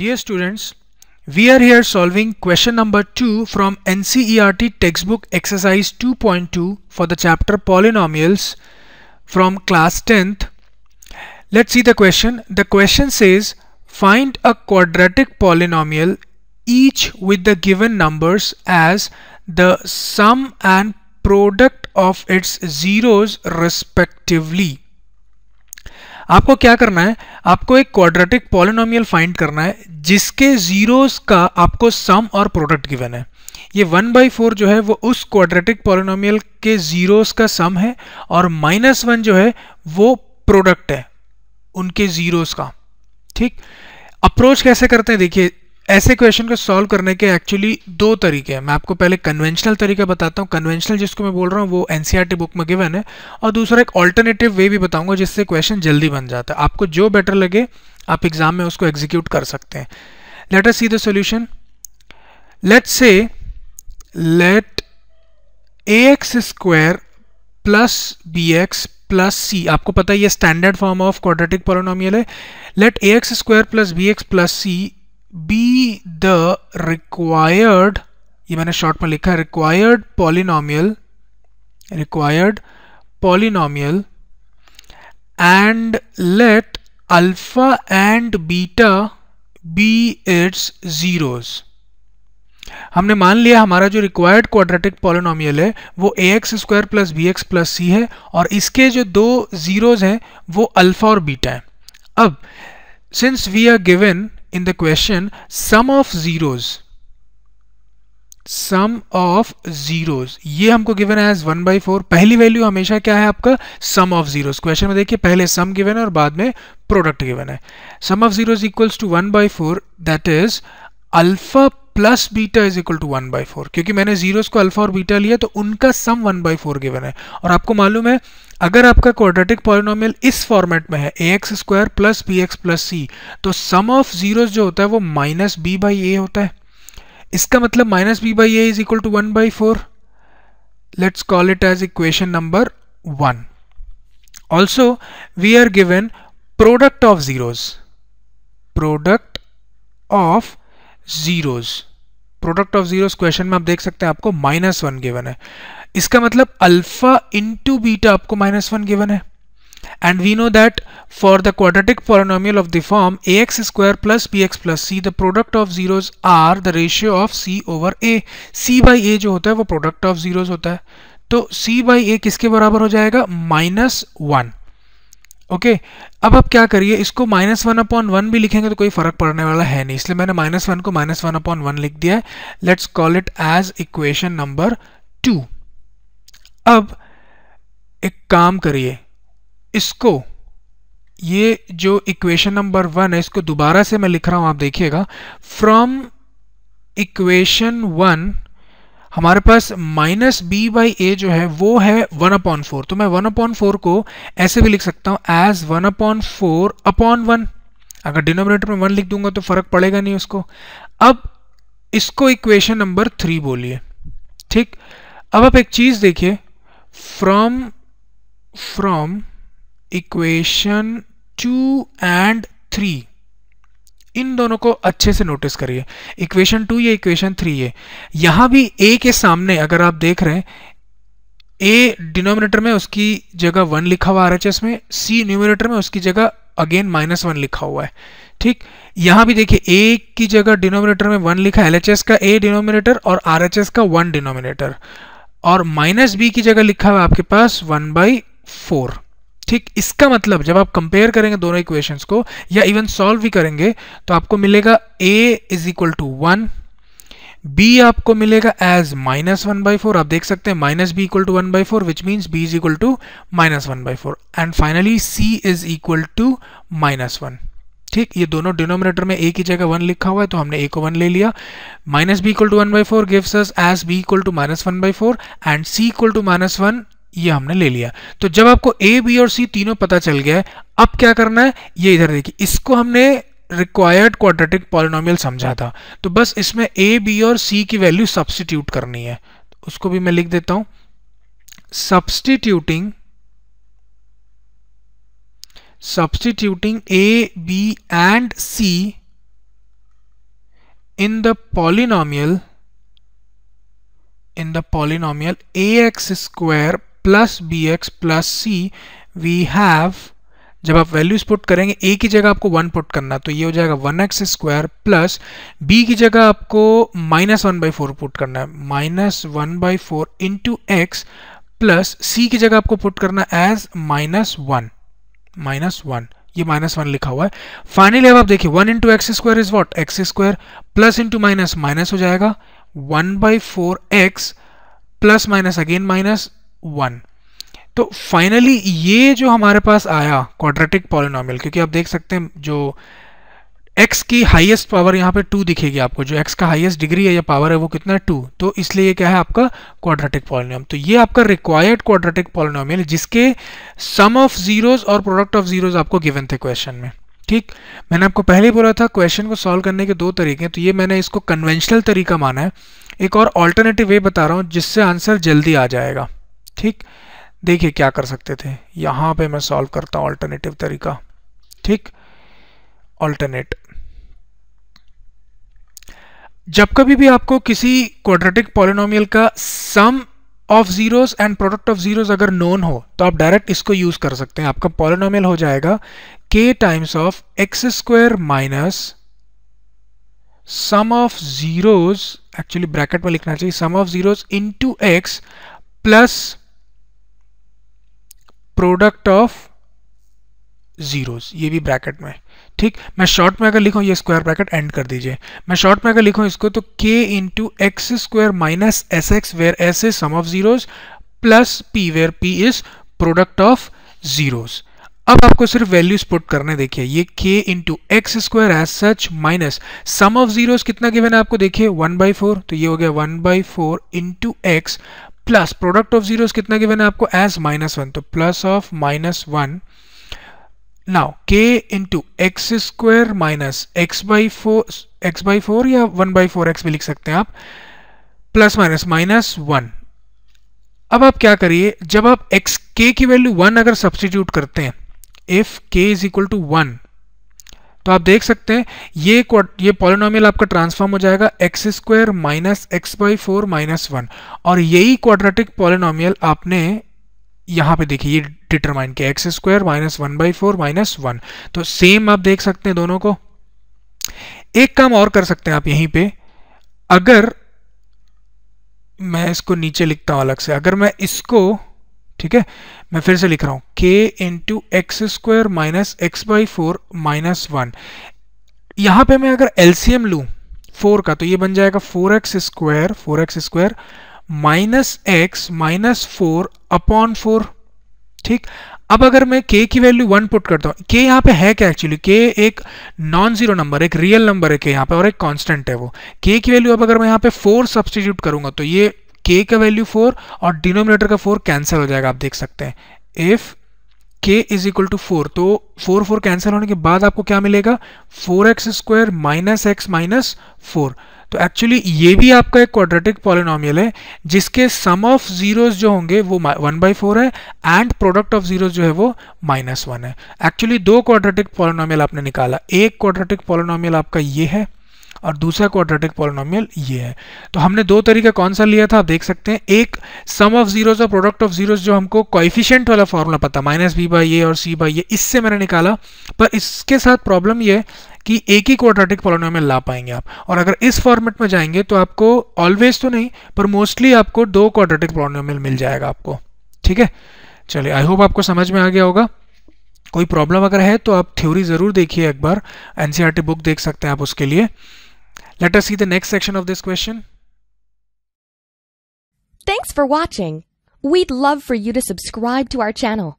Dear students, we are here solving question number 2 from NCERT textbook exercise 2.2 for the chapter polynomials from class 10th. Let's see the question. The question says, find a quadratic polynomial each with the given numbers as the sum and product of its zeros respectively. आपको क्या करना है, आपको एक quadratic polynomial find करना है जिसके zeros का आपको सम और प्रोडक्ट गिवन है. ये 1/4 जो है वो उस क्वाड्रेटिक पॉलिनोमियल के जीरोस का सम है और -1 जो है वो प्रोडक्ट है उनके जीरोस का. ठीक, अप्रोच कैसे करते हैं देखिए. ऐसे क्वेश्चन को सॉल्व करने के एक्चुअली दो तरीके हैं. मैं आपको पहले कन्वेंशनल तरीका बताता हूँ. कन्वेंशनल जिसको मैं बोल रहा हूँ वो एनसीईआरटी बुक में गिवन है, और दूसरा एक ऑल्टरनेटिव वे भी बताऊंगा जिससे क्वेश्चन जल्दी बन जाता है. आपको जो बेटर लगे आप एग्जाम में उसको एग्जीक्यूट कर सकते हैं. Let us see the solution. Let's say let ax square plus bx plus c, आपको पता है ये standard form of quadratic polynomial है. Let ax square plus bx plus c be the required, ये मैंने शॉर्ट में लिखा है, required polynomial and let alpha and beta be its zeros. हमने मान लिया हमारा जो रिक्वायर्ड क्वाड्रेटिक पॉलिनोमियल है वो ax square plus bx plus c है और इसके जो दो जीरोज हैं वो अल्फा और बीटा है. अब since we are given in the question sum of zeros, ये हमको गिवन है एज 1/4. पहली वैल्यू हमेशा क्या है आपका, सम ऑफ जीरोस. क्वेश्चन में देखिए पहले सम गिवन है और बाद में प्रोडक्ट गिवन है. Sum of zeros equals to 1/4, that is alpha plus beta is equal to 1/4. क्योंकि मैंने जीरोस को अल्फा और बीटा लिया तो उनका सम 1/4 गिवन है. और आपको मालूम है अगर आपका क्वाड्रेटिक पॉलिनोमियल इस फॉर्मेट में है ax square plus bx plus c, तो सम ऑफ जीरोस जो होता है वो माइनस b बाई a होता है. इसका मतलब minus b by a is equal to 1/4. Let's call it as equation number 1. Also we are given product of zeros. Product of zeros question में आप देख सकते हैं आपको -1 गिवन है. इसका मतलब अल्फा इंटू बीटा आपको -1 गिवन है. And we know that for the quadratic polynomial of the form ax square plus bx plus c, the product of zeros are the ratio of c over a. c by a जो होता है वो product of zeros होता है. तो c by a किसके बराबर हो जाएगा, -1. ओके, अब आप क्या करिए, इसको -1/1 भी लिखेंगे तो कोई फर्क पड़ने वाला है नहीं, इसलिए मैंने -1 को -1/1 लिख दिया है. Let's call it as equation number 2. अब एक काम करिए, इसको ये जो इक्वेशन नंबर 1 है इसको दोबारा से मैं लिख रहा हूं, आप देखिएगा. फ्रॉम इक्वेशन 1 हमारे पास -b बाई a जो है वो है 1/4. तो मैं 1/4 को ऐसे भी लिख सकता हूं एज 1/4/1. अगर डिनोमिनेटर में 1 लिख दूंगा तो फर्क पड़ेगा नहीं उसको. अब इसको इक्वेशन नंबर 3 बोलिए. ठीक, अब आप एक चीज देखिए, फ्रॉम इक्वेशन 2 एंड 3, इन दोनों को अच्छे से नोटिस करिए. इक्वेशन 2 ये इक्वेशन 3 ये. यहां भी a के सामने अगर आप देख रहे हैं a डिनोमिनेटर में उसकी जगह 1 लिखा हुआ RHS में, c न्यूमरेटर में उसकी जगह अगेन -1 लिखा हुआ है. ठीक, यहां भी देखिए a की जगह डिनोमिनेटर में 1 लिखा है, LHS का a डिनोमिनेटर और RHS का 1 डिनोमिनेटर, और -b की जगह लिखा हुआ है आपके पास 1/4. ठीक, इसका मतलब जब आप कंपेयर करेंगे दोनों इक्वेशंस को या इवन सॉल्व भी करेंगे तो आपको मिलेगा a is equal to 1, b आपको मिलेगा एज -1/4. आप देख सकते हैं -b equal to 1/4 which means b is equal to -1/4, and finally c is equal to -1. ठीक, ये दोनों डिनोमिनेटर में a की जगह 1 लिखा हुआ है तो हमने a को 1 ले लिया. -b equal to 1/4 gives us as b equal to -1/4 and c equal to -1, ये हमने ले लिया. तो जब आपको a, b और c तीनों पता चल गया है, अब क्या करना है, ये इधर देखिए, इसको हमने रिक्वायर्ड क्वाड्रेटिक पॉलिनोमियल समझा था, तो बस इसमें a, b और c की वैल्यू सब्स्टिट्यूट करनी है. उसको भी मैं लिख देता हूं, substituting a, b and c in the polynomial ax square plus bx plus c we have, जब आप वैल्यूज पुट करेंगे a की जगह आपको 1 पुट करना, तो ये हो जाएगा 1x स्क्वायर प्लस b की जगह आपको -1/4 पुट करना है, -1/4 इंटू एक्स प्लस c की जगह आपको पुट करना एज -1, ये -1 लिखा हुआ है। फाइनली अब आप देखिए 1 into x square is what, x square plus into minus minus हो जाएगा 1/4x प्लस माइनस अगेन -1। तो फाइनली ये जो हमारे पास आया क्वाड्रेटिक पॉलिनोमियल, क्योंकि आप देख सकते हैं जो x की हाईएस्ट पावर यहाँ पे 2 दिखेगी आपको, जो x का हाईएस्ट डिग्री है या पावर है वो कितना है 2, तो इसलिए ये क्या है आपका क्वाड्रेटिक पॉलिनोमियल। तो ये आपका रिक्वायर्ड क्वाड्रेटिक पॉलिनोमियल जिसके सम ऑफ जीरोस और प्रोडक्ट ऑफ जीरोस आपको गिवन थे क्वेश्चन में। ठीक, मैंने आपको पहले ही बोला था क्वेश्चन को सॉल्व करने के 2 तरीके हैं, तो ये मैंने इसको कन्वेंशनल तरीका माना है। एक और ऑल्टरनेटिव वे बता रहा हूँ जिससे आंसर जल्दी आ जाएगा। ठीक, देखिए क्या कर सकते थे, यहाँ पे मैं सॉल्व करता हूँ ऑल्टरनेटिव तरीका। ठीक, ऑल्टरनेट, जब कभी भी आपको किसी क्वाड्रेटिक पॉलिनोमियल का sum of zeros and product of zeros अगर नोन हो तो आप डायरेक्ट इसको यूज कर सकते हैं। आपका पॉलिनोमियल हो जाएगा k times of x square minus sum of zeros, actually bracket में लिखना चाहिए, sum of zeros into x plus product of zeros, ये भी ब्रैकेट में। ठीक, मैं शॉर्ट में अगर लिखूं, ये स्क्वायर ब्रैकेट एंड कर दीजिए, मैं शॉर्ट में अगर लिखूं इसको तो k into x square minus s x where s is sum of zeros plus p where p is product of zeros. अब आपको सिर्फ वैल्यूज पुट करने, देखिए ये k into x square as such minus sum of zeros कितना given है आपको, देखिए 1/4, तो ये हो गया 1/4 into x plus product of zeros कितना गिवन है आपको एज -1, तो plus of -1। Now k into x square minus x/4 या 1/4x भी लिख सकते हैं आप, प्लस माइनस -1। अब आप क्या करिए, जब आप k की वैल्यू 1 अगर सब्स्टिट्यूट करते हैं, if k is equal to 1, तो आप देख सकते हैं ये पॉलिनोमियल आपका ट्रांसफॉर्म हो जाएगा एक्स स्क्वायर माइनस x/4 -1, और यही क्वाड्रेटिक पॉलिनोमियल आपने यहाँ पे देखिए ये डिटरमाइन किया एक्स स्क्वायर माइनस 1/4 -1। तो सेम आप देख सकते हैं दोनों को। एक काम और कर सकते हैं आप यहीं पे, अगर मैं इसको नीचे लिखता हूं अलग से, अगर मैं इसको, ठीक है मैं फिर से लिख रहा हूं k into x square minus x/4 -1, यहां पे मैं अगर एलसीएम लूं 4 का, तो ये बन जाएगा 4x square minus x minus 4 upon 4। ठीक, अब अगर मैं k की वैल्यू 1 पुट करता हूं, k यहाँ पे है क्या एक्चुअली, k एक नॉन जीरो नंबर, एक रियल नंबर है k यहाँ पे, और एक कांस्टेंट है वो। k की वैल्यू अब अगर मैं यहाँ पे 4 सब्स्टिट्यूट करूंगा तो ये k का वैल्यू 4 और डिनोमिनेटर का 4 कैंसिल हो जाएगा, आप देख सकते हैं। If k is equal to 4, तो 4 कैंसिल होने के बाद आपको क्या मिलेगा, 4x square minus x minus 4। तो एक्चुअली ये भी आपका एक क्वाड्रेटिक पॉलिनोमियल है जिसके सम ऑफ जीरोस जो होंगे वो 1/4 है एंड प्रोडक्ट ऑफ जीरोस जो है वो -1 है। एक्चुअली 2 क्वाड्रेटिक पॉलिनोमियल आपने निकाला, एक क्वाड्रेटिक पॉलिनोमियल आपका ये है और दूसरा क्वाड्रेटिक पॉलिनोमियल ये है। तो हमने 2 तरीका कौन सा लिया था आप देख सकते हैं, एक सम ऑफ जीरोस और प्रोडक्ट ऑफ जीरोस जो हमको कोएफिशिएंट वाला फॉर्मूला पता -b/a और c/a, इससे मैंने निकाला। पर इसके साथ प्रॉब्लम ये है कि एक ही क्वाड्रेटिक पॉलिनोमियल ला पाएंगे आप, और अगर इस फॉर्मेट में जाएंगे तो आपको ऑलवेज तो नहीं पर मोस्टली आपको 2 क्वाड्रेटिक पॉलिनोमियल मिल जाएगा आपको। ठीक है, चलिए आई होप आपको समझ में आ गया होगा। कोई प्रॉब्लम अगर है तो आप थ्योरी जरूर देखिए, एक बार एनसीईआरटी बुक देख सकते हैं आप उसके लिए। Let us see the next section of this question. Thanks for watching. We'd love for you to subscribe to our channel.